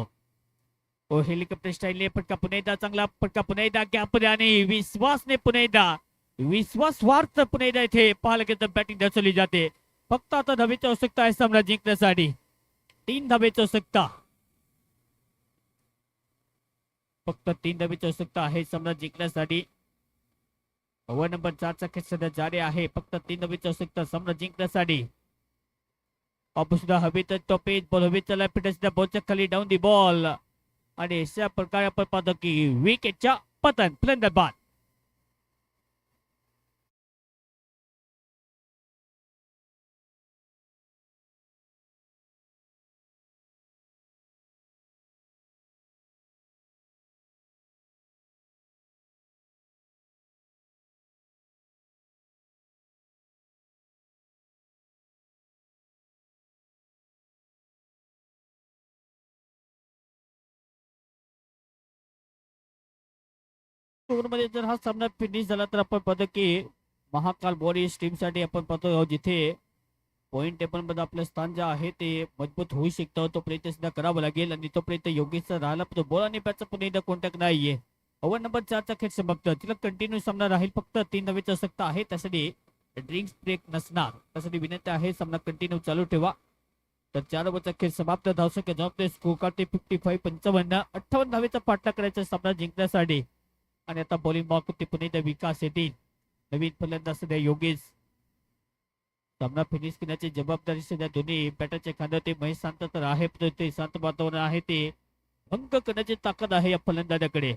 ओ हेलिकॉप्टर स्टाईलने फटका पुन्हा एकदा चांगला फटका पुन्हा एकदा गॅप आणि विश्वासने पुन्हा एकदा विश्वासवार्थ पुन्हा एकदा इथे पाहायला गेलं बॅटिंग दर्शवली जाते. फक्त आता धावेची आवश्यकता आहे सामना जिंकण्यासाठी. 3 धावेची आवश्यकता. फक्त 3 धावेची आवश्यकता आहे सामना जिंकण्यासाठी. ओव्हर नंबर 4 चा खेळ सध्या जारी आहे. फक्त 3 धावेची आवश्यकता सामना जिंकण्यासाठी. सुद्धा हवेत टॉपेज बॉल हवेत चला पिटसच्या बॉलच्या खाली डाऊन दी बॉल आणि अशा प्रकारे आपण पाहतो की विकेटच्या पतन फलंदाज. मध्ये जर हा सामना फिनिश झाला तर आपण पाहतो की महाकाल वॉरियर्स टीम साठी आपण पाहतो जिथे पॉइंट टेबल मध्ये आपलं स्थान जे आहे ते मजबूत होऊ शकतं. तो प्रयत्न सुद्धा करावा लागेल आणि तो प्रयत्न योग्यच राहिला पण बॉल आणि बॅटचा पुन्हा एकदा कॉन्टॅक्ट नाहीये. ओव्हर नंबर 4 चा खेळ समाप्त. तिला कंटिन्यू सामना राहील. फक्त 3 धावेची आवश्यकता आहे. त्यासाठी ड्रिंक्स ब्रेक नसणार. त्यासाठी विनंती आहे सामना कंटिन्यू चालू ठेवा. तर 4 ओव्हरचा खेळ समाप्त. धावसंख्या जबाबदारी स्कोर कार्ड 55-55. 58 धावेचा पाठला करायचा सामना जिंकण्यासाठी. आणि आता बॉलिंग मार्क पुन्हा एकदा विकास येतील. नवीन फलंदाज सध्या योगेश. सामना फिनिश करण्याची जबाबदारी सध्या दोन्ही बॅटरच्या खांद्यावरती. महेश शांत तर आहे ते शांत वातावरण आहे ते भंग करण्याची ताकद आहे या फलंदाजाकडे.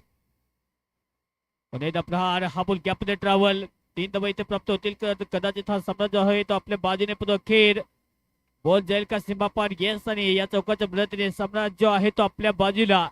पुन्हा एकदा प्रहार हा बॉल गॅपमध्ये ट्रॅव्हल. 3 धावा इथे प्राप्त होतील. कदाचित हा सामना जो आहे तो आपल्या बाजूने पुढे अखेर बॉल जाईल का सीमा पार. येस आणि या चौकाच्या मदतीने सामना जो आहे तो आपल्या बाजूला